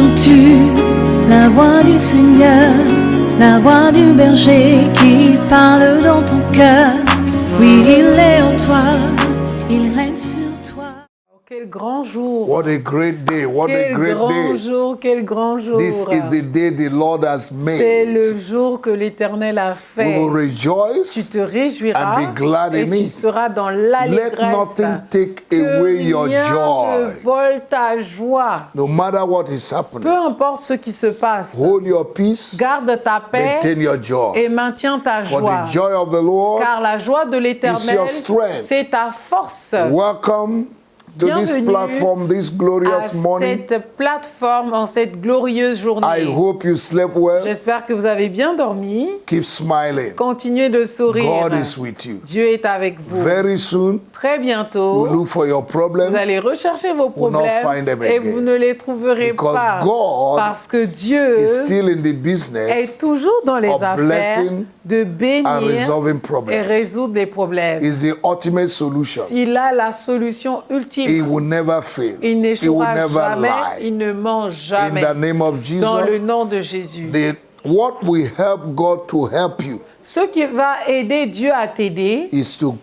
Entends-tu la voix du Seigneur, la voix du berger qui parle dans ton cœur? Oui, il est en toi, il règne sur toi. Quel grand jour! What a great day! What a Quel great grand day! jour! Quel grand jour! This is the day the Lord has C'est made. le jour que l'Éternel a We fait. will Tu rejoice te réjouiras and be glad et in tu it. seras dans Let l'allégresse. nothing take Que away your rien ne joy. vole ta joie. No matter what is Peu happening, importe ce qui se passe, hold your peace, garde ta paix maintain your joy. et maintiens ta For joie. the joy of the Lord, Car la joie de is l'Éternel, your strength. c'est ta force. welcome to this Bienvenue platform this À glorious morning. cette plateforme, en cette glorieuse I journée. hope you slept well. J'espère que vous avez bien dormi. Keep smiling. Continuez de sourire. God is with you. Dieu est avec vous. Very soon, Très bientôt, we'll look for your vous problems. allez rechercher vos We'll not find problèmes them et again. vous ne les trouverez Because pas. God Parce que Dieu is still in the est business toujours dans les of affaires blessing de and bénir resolving et problems. résoudre des problèmes. Is the ultimate solution. Il a la solution He ultime. will never fail. Il He will n'échouera never jamais, lie. il ne ment In jamais. the name of Dans le Jesus, nom de Jésus. what will help God to help you Ce qui va aider Dieu à t'aider, is to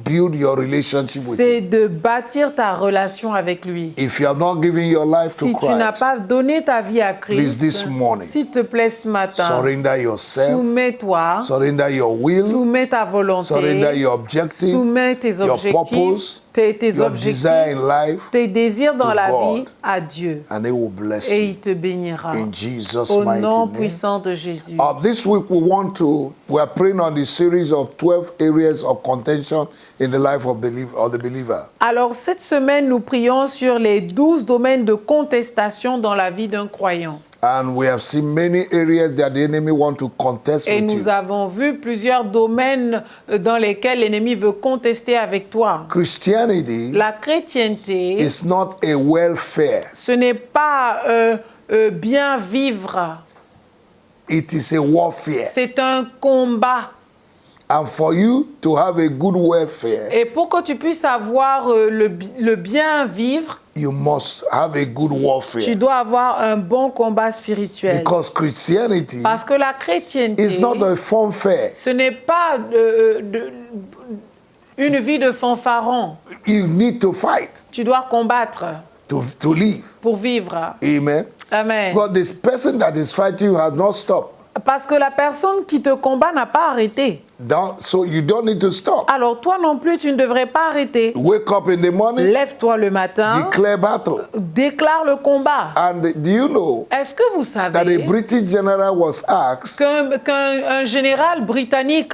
build your relationship with c'est Him. de bâtir ta relation avec lui. If you have not given your life to Si tu n'as Christ, pas donné ta vie à please this Christ, morning, s'il te plaît ce matin, surrender yourself, soumets-toi, surrender your will, soumets ta volonté, surrender your objective, soumets tes your objectifs, purpose, tes your objectifs, desire in life, tes désirs dans to la God. vie à Dieu. and He will bless Et you. il te bénira. In Jesus' Au mighty nom name. puissant de Jésus. This week we are praying on the series of 12 areas of contention in the life of the believer. Alors cette semaine, nous prions sur les 12 domaines de contestation dans la vie d'un croyant. And we have seen many areas that the enemy want to contest Et with nous you. avons vu plusieurs domaines dans lesquels l'ennemi veut contester avec toi. Christianity La chrétienté, is not a welfare. ce n'est pas bien vivre, It is a warfare. c'est un combat. And for you to have a good welfare, Et pour que tu puisses avoir le bien vivre, you must have a good tu warfare. dois avoir un bon combat spirituel. Because Christianity Parce que la chrétienté, is not a fanfare. ce n'est pas une vie de fanfaron. You need to fight Tu dois combattre to live. pour vivre. Amen. Amen. But this person that is fighting you has not stopped. Parce que la personne qui te combat n'a pas arrêté. So you don't need to stop. Alors toi non plus, tu ne devrais pas arrêter. Wake up in the morning, Lève-toi le matin, declare battle. déclare le combat. And do you know Est-ce que vous that a savez British general was asked, qu'un général britannique,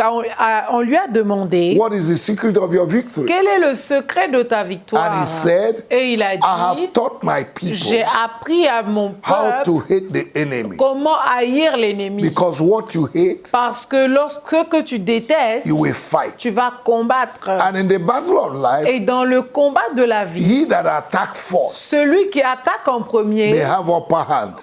on lui a demandé what is the secret of your victory? quel est le secret de ta victoire? And he said, Et il a I have dit, taught my j'ai people appris à mon how peuple to hate the enemy. comment haïr l'ennemi. Because what you hate, Parce que lorsque que tu détestes, you will fight. tu vas combattre. And in the battle of life, Et dans le combat de la vie, he that attack first celui qui attaque en may premier have upper hand.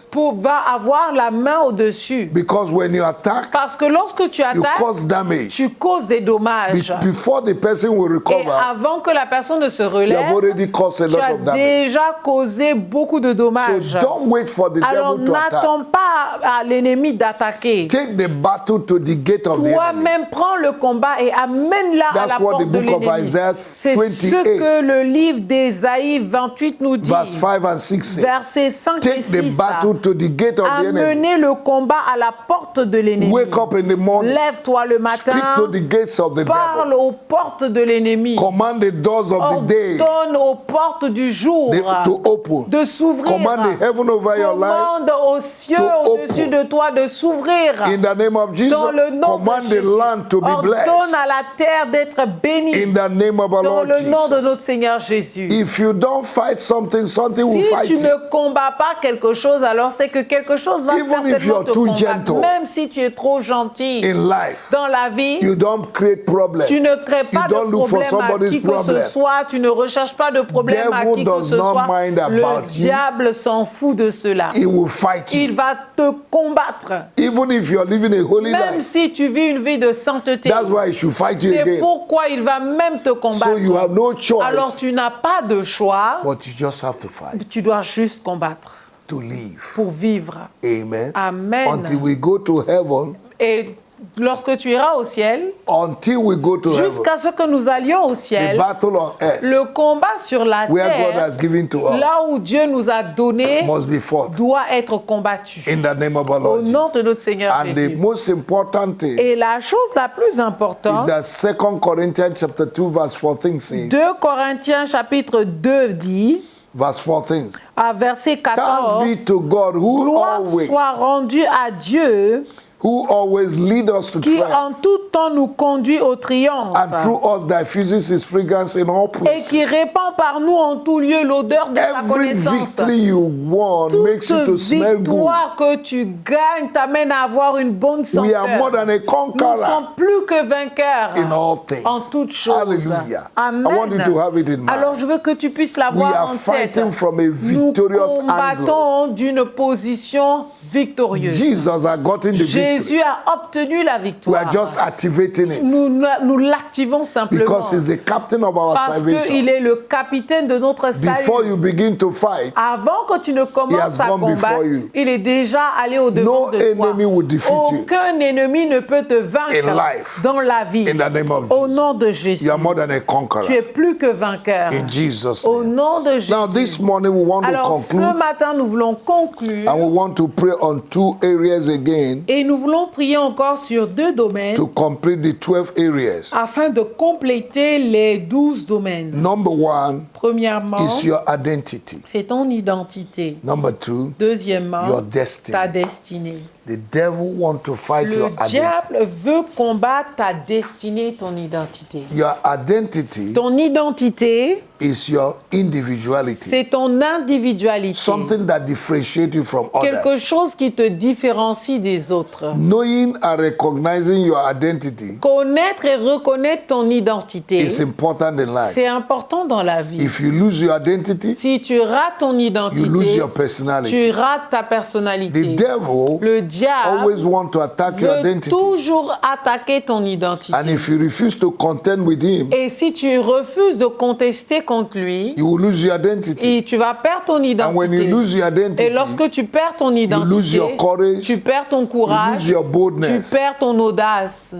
va avoir la main au-dessus. Because when you attack, Parce que lorsque tu you attaques, cause damage. tu causes des dommages. Before the person will Et recover, avant que la personne ne se you have relève, already caused a tu lot as of damage. déjà causé beaucoup de dommages. So don't wait for the Alors devil to attack. n'attends pas à l'ennemi d'attaquer. Take the battle to the gate of the enemy. Toi-même, prends le combat et amène-la à That's la what porte the de book of l'ennemi. Isaiah C'est 28, ce que le livre d'Ésaïe 28 nous dit. verse 5 and 6 say. Versets 5 et Take the 6. battle to the gate of the enemy. Amenez le combat à la porte de l'ennemi. Wake up in the morning. Lève-toi le matin. Speak to the gates of the Parle devil. aux portes de l'ennemi. Command the doors of the day Ordonne aux portes du jour to open. de s'ouvrir. Command the heaven over your life. Commande aux cieux to au-dessus open. de toi de s'ouvrir. In the name of Jesus, Dans le nom command de the Jésus. land to be Ordonne blessed. à la terre d'être bénie. In the name of our Dans Lord le nom de Jesus. notre Seigneur Jésus. If you don't fight something, something will Si fight tu you. ne combats pas quelque chose, alors c'est que quelque chose va Even if certainement you're te too combattre. gentle. Même si tu es trop gentil In life, dans la vie, you don't create problems. tu ne crées pas You don't de look for problème à somebody's qui que problem. ce soit, tu ne recherches pas de problème à Devil qui que does ce not soit. mind Le about you. diable s'en fout de cela. He will fight you. Il va te combattre. Even if you're living a holy Même life. si tu vis une vie de sainteté. That's why he should fight you C'est again. pourquoi il va même te combattre. So you have no Alors choice, tu n'as pas de choix, but you just have to fight. tu dois juste combattre. to live. pour vivre. Amen. Amen. Until we go to heaven, Et lorsque tu iras au ciel, until we go to heaven, jusqu'à ce que nous allions au the ciel, battle on earth, le combat sur la where God terre, has given to us, là où Dieu nous a donné, must be fought doit être combattu. in the name of our Au Lord nom Jesus. de notre Seigneur And the Jésus. most important thing Et la chose la plus is importante, that 2 Corinthians chapter 2 verse 14 says, 2 Corinthiens chapitre 2 dit, verse 14, à verset thanks 14, be to God gloire soit rendue à Dieu who always lead us to qui triumph, en tout temps nous conduit au triomphe and through us diffuses his fragrance in all et qui places. répand par nous en tout lieu l'odeur de sa Every connaissance. victory you won makes you to Toute smell good. victoire que tu gagnes t'amène à avoir une bonne We are more senteur. than a Nous conqueror sommes plus que vainqueurs in all things. en toutes choses. Hallelujah. Amen. I want you to have it in mind. Alors je veux que tu puisses We l'avoir are en tête. fighting from a Nous victorious angle. combattons d'une position victorieuse. Jesus has gotten the victory. Jésus a obtenu la We victoire. are just activating it Nous l'activons simplement because he's the captain of our parce salvation. qu'il est le capitaine de notre Before salut. you begin to fight, Avant que tu ne He commences has à gone combattre, before you. il est déjà allé au-devant No de toi. enemy will defeat you. Aucun ennemi ne peut te vaincre In life. dans la vie. in the name of Au Jesus, nom de Jésus. you are more than a Tu conqueror. es plus que vainqueur. In Jesus' Au name. nom de Jésus. Now, this morning we want to Alors ce conclude matin, nous voulons conclure and we want to pray on two areas again et nous voulons prier encore sur deux domaines to complete the 12 areas. afin de compléter les 12 domaines. Number one Premièrement, is your identity. c'est ton identité. Number two, Deuxièmement, your destiny. ta destinée. The devil wants to fight your Le identity. diable veut combattre ta destinée, ton identité. Your identity Ton identité, is your individuality. c'est ton individualité. Something that differentiates you from Quelque others. chose qui te différencie des autres. Knowing and recognizing your identity Connaître et reconnaître ton identité, is important in life. c'est important dans la vie. If you lose your identity, Si tu rates ton you lose identité, your tu personality. rates ta The personnalité. devil Le diable always wants to attack your veut identity. toujours attaquer ton identité. And if you refuse to contend with him, Et si tu refuses de contester contre lui, you will lose your identity. et tu vas perdre ton And when you identité. lose your Et identity, lorsque tu perds ton lose identité, your courage, tu perds ton you courage, lose your tu boldness, perds ton audace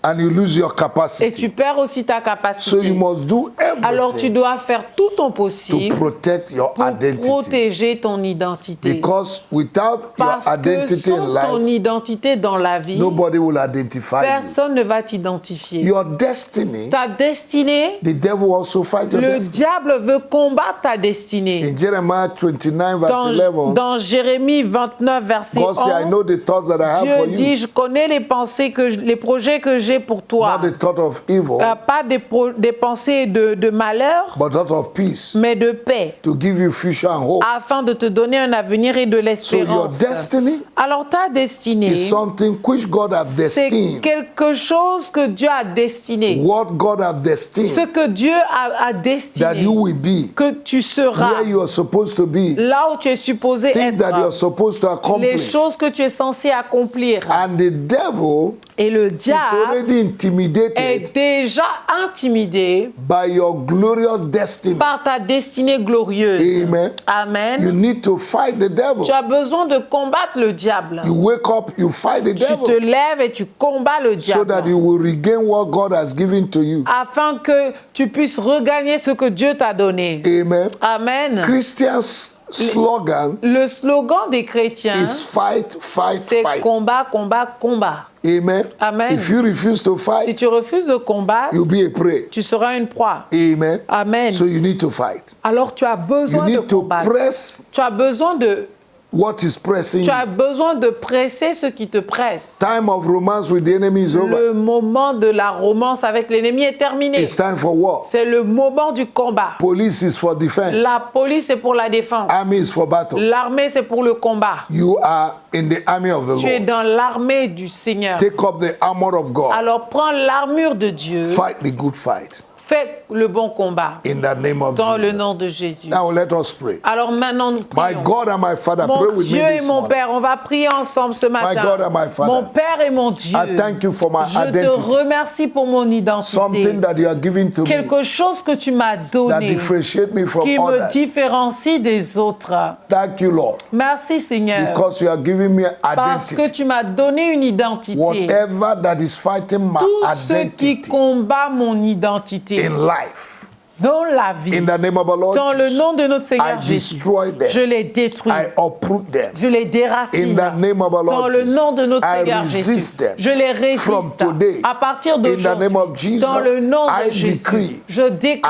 and you lose your et tu capacity. perds aussi ta So capacité. you must do Alors tu everything dois faire tout ton to possible protect your pour identity. protéger ton identité. Because without your Parce que identity in sans ton life, identité dans la vie, nobody will identify you. personne ne va t'identifier. Your destiny, Ta destinée, the devil also fight your le destiny. diable veut combattre ta destinée. In Jeremiah 29 verse 11, Dans Jérémie 29, verset God said, I know 11, the thoughts that I have for Dieu dit, you, je connais les pensées, les projets que j'ai pour toi. not the thought of evil, Pas des pensées de malheur, but thought of peace, mais de paix, to give you future and hope. afin de te donner un avenir et de So your l'espérance. destiny Alors ta destinée, is something which God has c'est destined. quelque chose que Dieu a destiné. What God has Ce destined que Dieu a that destiné, you will be, que tu seras, where you are supposed to be, là où tu es supposé things that you are être, supposed to les accomplish. choses que tu es censé accomplir. And the devil Et le is diable already intimidated est déjà intimidé by your glorious destiny. par ta destinée glorieuse. Amen. Amen. You need to fight the devil. Tu as besoin de combattre le diable. You wake up, you fight the Tu te devil lèves et tu combats le so that diable you will regain what God has given to you. afin que tu puisses regagner ce que Dieu t'a donné. Amen. Amen. Christians' slogan Le slogan des chrétiens, is fight, fight, c'est fight. combat, combat, combat. Amen. Amen. If you refuse to Si fight, tu refuses de combattre, you'll be a prey. tu seras une proie. Amen. Amen. So you need to fight. Alors tu as You besoin de need to combattre. press Tu as besoin de what is pressing Tu you. as besoin de presser ce qui te presse. Time of romance with the enemy is over. Le moment de la romance avec l'ennemi est terminé. It's time for war. C'est le moment du combat. Police is for defense. La police est pour la défense. Army is for battle. L'armée c'est pour le combat. You are in the army of the Tu es Lord. dans l'armée du Seigneur. Take up the armor of God. Alors prends l'armure de Dieu. Fight the good fight. fais le bon combat. In the name of Dans le Jesus. nom de Jésus. Now let us pray. Alors maintenant, nous My prions. God and my Father, Mon pray with Dieu me et this mon morning. Père, on va prier ensemble ce matin. God and my Father, Mon Père et mon Dieu, I thank you for my je te identity. remercie pour mon identité. Something that you are giving to me Quelque chose que tu m'as that donné differentiate me from qui me others. différencie des autres. Thank you, Lord, Merci Seigneur, because you are giving me parce que identity. tu m'as donné une identité. Whatever that is fighting my Tout ce qui identity combat mon identité in life, dans la vie, in the name of the Lord dans le Jesus, nom de notre I Seigneur Jésus, destroy je them. les détruis. I uproot them. Je les déracine. In the name of the Lord Dans le Jesus, nom de notre I Seigneur resist Jésus. them. Je les From résiste. today, À partir in the d'aujourd'hui, name of Jesus, dans le nom I de Jésus, decree je décrète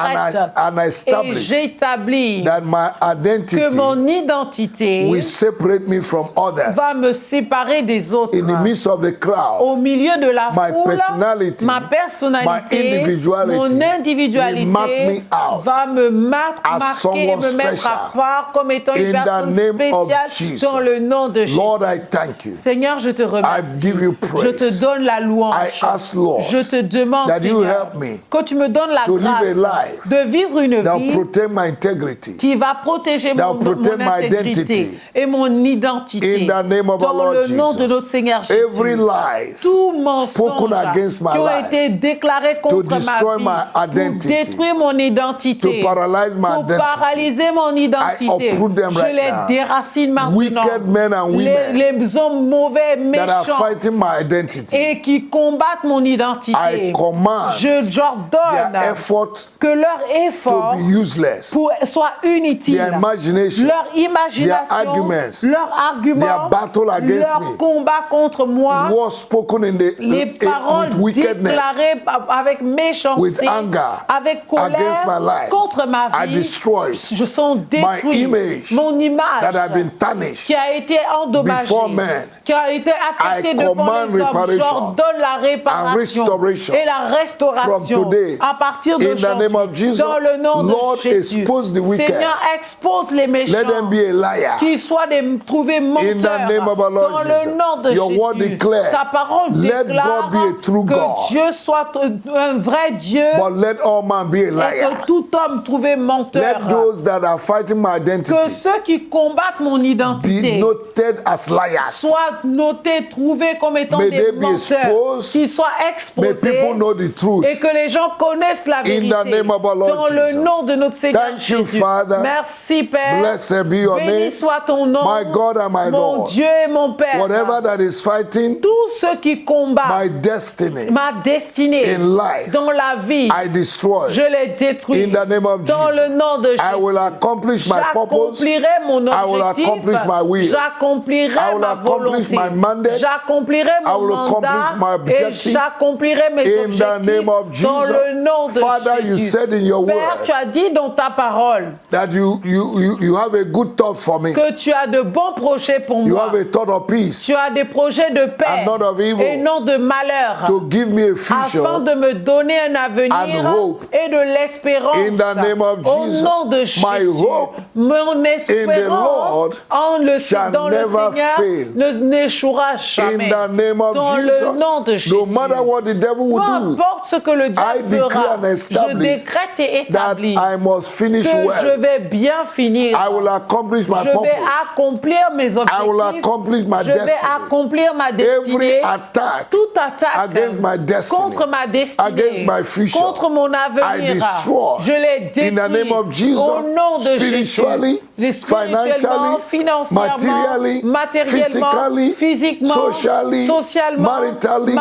and I et establish j'établis that my identity que mon identité will separate me from others. va me séparer des autres. In the midst of the crowd, Au milieu de la my foule, personality, ma personnalité, my individuality mon will individualité mark me out va me marquer et someone me mettre special. à part comme étant une In the personne name of spéciale Jesus. dans le nom de Jésus. Lord, I thank you. Seigneur, je te I remercie. give you praise. Je te donne la louange. I ask, Lord, je te demande, that you Seigneur, help me que tu me donnes la to live a grâce life de vivre une that vie protect my integrity. qui va protéger that mon protect my intégrité identity. et mon identité. In the name of our dans Lord le nom Jesus. de notre Seigneur Jésus. Every lies Tout spoken mensonge against my qui ont life, été déclarés contre ma destroy vie, my pour identity, détruire mon identité, to paralyze my pour identity. paralyser mon identité, I uproot them je right les now. déracine maintenant. Wicked men and women les hommes mauvais, that are méchants fighting my identity, et qui combattent mon identité, I command j'ordonne their effort que leur effort to be useless. soit inutile. Their imagination, Leur imagination, their arguments, leurs arguments, their battle against leur me, combat contre moi, was spoken in the les paroles with wickedness, déclarées avec méchanceté, with anger, avec against my colère life. contre ma I vie. destroy Je sens détruit image mon image that have been tarnished. qui a été endommagée, before men. qui a été affectée I devant command les hommes. reparation J'ordonne la réparation and restoration et la restauration from today. à partir In the d'aujourd'hui. name of Jesus, Dans le nom Lord, de Jésus. expose the wicked. Seigneur, expose les méchants. Let them be a liar. Qu'ils soient trouvés menteurs. In the name of our Lord dans Jesus. le nom de Your Jésus. word declare, Ta parole let déclare God be a true que God. Dieu soit un vrai Dieu But let all man be a et liar. que tout homme trouvé menteur. Let those that are fighting my Que identity ceux qui combattent mon be identité noted as liars. soient notés, trouvés comme étant May des they be menteurs, exposed. qu'ils soient May exposés people know the truth. et que les gens connaissent la vérité. In the name of our Lord dans le Jesus. nom de notre Seigneur Thank you, Jésus. Father. Merci Père. Blessed be your Béni name. soit ton nom, My God and my mon Lord. Dieu et mon Père. Whatever that is fighting Tous ceux qui combattent my destiny ma destinée in life, dans la vie, I destroy. je les détruis. In the name of dans Jesus. le nom de Jésus. I will accomplish my purpose. J'accomplirai mon I will objectif. accomplish my will. J'accomplirai I will ma accomplish volonté. my mandate. J'accomplirai I mon will accomplish my mandat et objective. j'accomplirai mes In objectifs the name of dans Jesus. le nom de Father, you Jésus. said in your Père, word tu as dit dans ta parole that you have a good thought for me. que tu as de bons projets pour You moi. have a thought of peace Tu as des projets de paix and not of evil, et non de malheur, to give me a afin future. de me donner un avenir and hope. et de l'espérance. In the name of Jesus. Au nom de My Jésus, hope mon espérance Lord dans shall le never Seigneur fail. n'échouera jamais. In the name of Dans Jesus. le nom de Jésus. No matter what the devil Peu will do, importe ce que le diable decree fera, and je establish décrète et that établis I must finish que je well. vais bien finir. I will accomplish my Je vais purpose. accomplir mes I will objectifs. accomplish my Je vais destiny. accomplir ma Every destinée. attack Toute attaque against my destiny, contre ma destinée, against my future, contre mon I avenir, destroy. je les détruis In the name of Jesus, au nom de spiritually, Jésus. financially, Financièrement, materially, matériellement, physiquement, socially, socialement, maritally,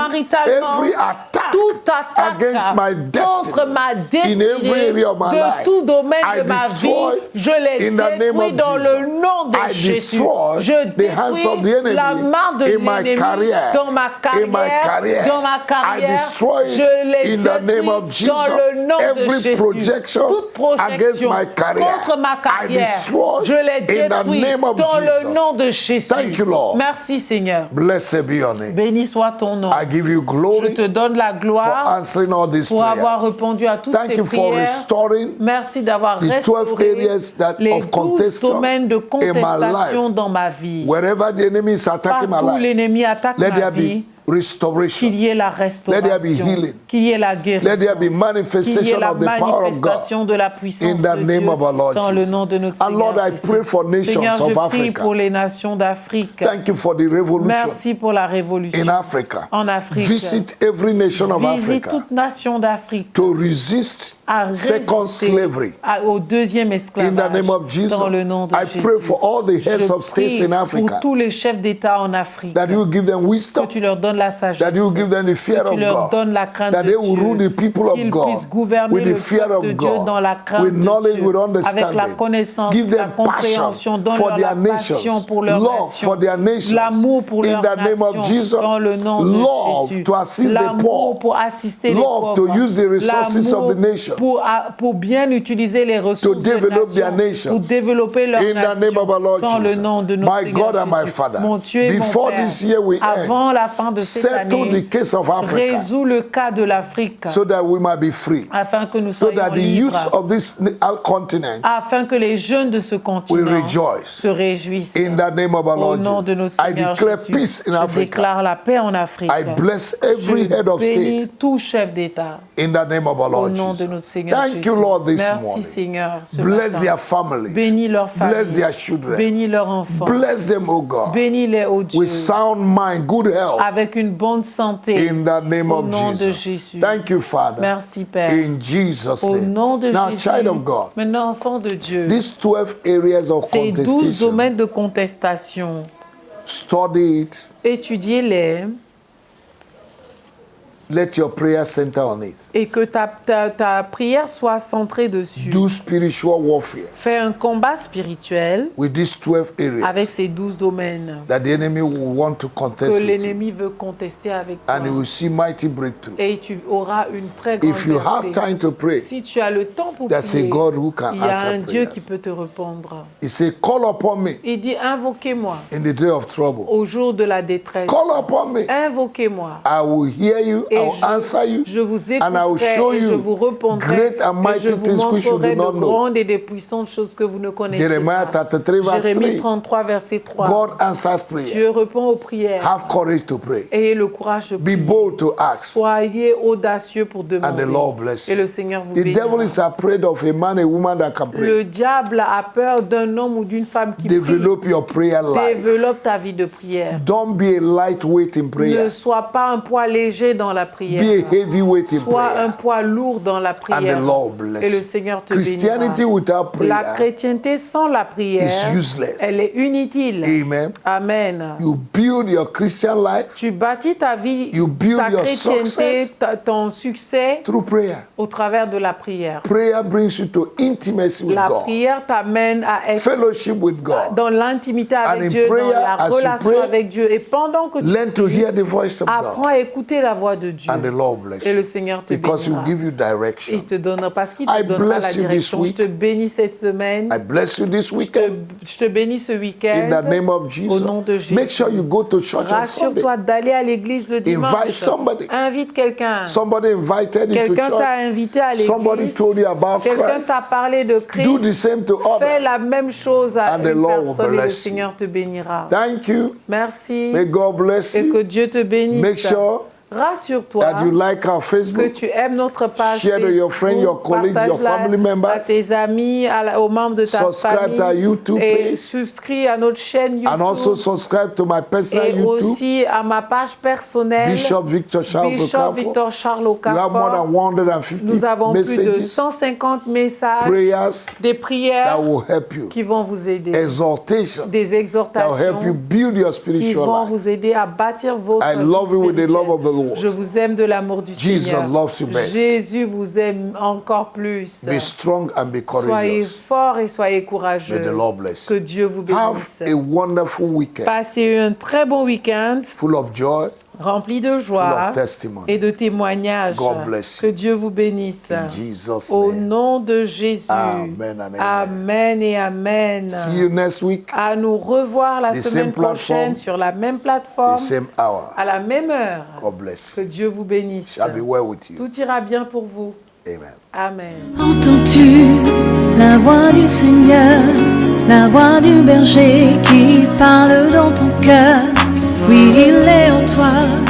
every attack toute attaque against my destiny, contre ma destinée, in every area of my de life, tout domaine I de ma destroy vie, je les in the name détruis of dans Jesus. le nom de I Jésus. destroy Je the hands of the détruis enemy la main de in my l'ennemi career, dans ma in my career. dans ma I carrière. destroy Je les in the name détruis of Jesus dans le nom de every Jésus. projection Toute against projection my career. contre ma I carrière, destroy je les in the détruis name of dans le Jesus. nom de Jésus. Thank you, Lord. Merci Seigneur. Blessed be your name. Béni soit ton nom. I give you Je glory te donne la for gloire answering all these pour avoir prayers. répondu à toutes Thank ces you for prières. restoring Merci d'avoir the 12 restauré areas that les of 12 contestation domaines de in my contestation life. dans ma vie. Wherever the enemy is attacking my Partout life, l'ennemi attaque let ma there vie. be restoration. qu'il y ait la Let there be restauration, healing. qu'il y ait la Let there guérison, be qu'il y ait manifestation la of the power of God manifestation de la puissance in the de name Dieu of our Lord dans le Jesus. nom de notre And Lord, Seigneur I pray Jésus. for nations Seigneur, of je prie Africa. pour les nations d'Afrique. Thank you for the revolution Merci pour la révolution in Africa. en Afrique. Visit every nation of Visite Africa toute nation d'Afrique to resist à second résister slavery. au deuxième In esclavage the name of Jesus, dans le nom de I Jésus. pray for all the heads Je of states in prie Africa pour tous les chefs d'État en Afrique that you will give them que wisdom, tu leur donnes la sagesse, that you will give them the fear que tu of leur God, donnes la crainte that de they will rule Dieu, the people of qu'ils God puissent gouverner with le the fear peuple de of Dieu dans la God, crainte with de knowledge, Dieu, with avec la understanding. connaissance, Give la them compréhension, passion donne-leur for la their passion nations, pour leur love nation, for their nations. l'amour pour In leur the name of nation, Jesus, dans le nom love de Jésus, to assist the l'amour poor, pour assister les love to pauvres, use the resources of the l'amour nation, pour bien utiliser les ressources de develop their nation, nations. pour développer leur In the name of our nation, Lord dans le Jesus. nom de notre My Seigneur God and my Jésus. Father, Mon Dieu et before mon Père, this year we avant end, la fin de cette settle année, the case of Africa résous le cas de l'Afrique so that we might be free, afin que nous so soyons that the libres, youths of this continent afin que les jeunes de ce will continent rejoice. se réjouissent. In the name of our Au Lord nom de Jesus, notre I Seigneur declare Jésus, peace in je Africa. déclare la paix en Afrique. I bless every head Je of bénis state tout chef d'État. in the name of our Au Lord nom de Jesus. notre Seigneur Thank Jésus. you, Lord, this Merci morning. Seigneur ce Bless matin. their families. Bénis leurs familles. Bless their children. Bénis leurs enfants. Bless them, O God, Bénis-les, ô Dieu, with sound mind, good health, avec une bonne santé. in the name Au of nom de Jesus. Jésus. Thank you, Father. Merci Père. In Jesus' Au name. nom de Now, Jésus. child of God, Maintenant, enfant de Dieu. these 12 areas of Ces 12 contestation, domaines de contestation, study it. étudiez-les Let your prayer center on it. et que ta prière soit centrée dessus. Do spiritual warfare Fais un combat spirituel with these 12 areas avec ces 12 domaines that the enemy will want to contest que with you. l'ennemi veut contester avec toi. And you will see mighty breakthrough. Et tu auras une très grande If you have percée. time to pray, Si tu as le temps pour there's a prier, God who can il y a answer un Dieu prayer. qui peut te répondre. He said, call upon me Il dit, invoquez-moi in the day of trouble. au jour de la détresse. Call upon me. Invoquez-moi. I will hear you, I Et will answer you, je vous and I will écouterai show et je you vous répondrai great and et mighty je vous things which you montrerai do de not know. grandes et de puissantes choses que vous ne connaissez Jeremiah pas. 33 verse Jérémie 3. 33, verset 3. God answers prayer. Dieu répond aux prières. Have courage to pray. Ayez le courage de Be prier. bold to ask. Soyez audacieux pour And demander. the Lord bless Et you. le Seigneur vous The devil bénira. is afraid of a man, a woman that can pray. Le diable a peur d'un homme ou d'une femme qui prie. Develop your prayer life. Développe ta vie de prière. Don't be a lightweight in Ne prayer. sois pas un poids léger dans la Be a prière. heavyweight in Sois un prayer. poids lourd dans la And the prière. Lord bless Et le you. Seigneur te Christianity bénira. without La prayer chrétienté sans la prière, is useless. elle est inutile. Amen. Amen. You build your Christian life Tu bâtis ta vie, You build ta your chrétienté, success ton succès through prayer. au travers de la prière. Prayer brings you to intimacy with La God, prière t'amène à être fellowship with God. dans l'intimité And in avec Dieu, prayer, dans la as you relation pray, avec Dieu. Et pendant que tu Learn to pries, hear the voice of apprends God. à écouter la voix de Dieu. And the Lord bless Et le you. Seigneur te Because He will bénira. give you Il direction. te donnera, parce qu'il te I donnera la bless you this direction. Je week. te bénis cette semaine. I bless you this weekend Je te bénis ce week-end. in the name of Au Jesus. nom de Jésus. Make sure you go to church on Sunday. Rassure-toi d'aller à l'église le dimanche. Invite somebody. Invite quelqu'un. Somebody invited you to Quelqu'un t'a church. invité à Somebody l'église. told you about Quelqu'un Christ. t'a parlé de Do Christ. the same to Fais la others. même chose à And the une Lord will personne et le bless you. Seigneur te bénira. Thank you. Merci. May God bless Et que you. Dieu te bénisse. Make sure Rassure-toi that you like our que Facebook. tu aimes notre page Share to your friends, your Facebook, colleagues, your partage-la family members. à tes amis, aux membres de ta Subscribe famille. to our YouTube et page. souscris à notre chaîne YouTube. And also subscribe to my personal et YouTube, aussi à ma page personnelle. Bishop Victor Charles Bishop Okafor. Victor Charles You have more Okafor. than 150 Nous avons plus de messages, 150 messages, prayers des that prières will help you, qui vont vous aider, exhortation des that will help you exhortations build your qui spiritual vont life. vous aider à bâtir votre I vie love you with the love of the spirituelle. Lord. Je vous aime de l'amour du Jesus Seigneur. loves you best. Jésus vous aime encore plus. Be strong and be Soyez courageous. forts et soyez courageux. May the Lord bless Que you. Dieu vous Have bénisse. a wonderful weekend, Passez un très bon week-end full of joy, rempli de full joie of testimony. et de témoignages. God bless Que you. Dieu vous bénisse. In Jesus' Au name. nom de Jésus. Amen and amen. Amen et amen. See you next week, À nous revoir la The semaine same platform, prochaine sur la même the plateforme, same hour. à la même heure. God bless Que you. Dieu vous bénisse. Shall be well with you. Tout ira bien pour vous. Amen. Amen. Entends-tu la voix du Seigneur, la voix du berger qui parle dans ton cœur? Oui, il est en toi.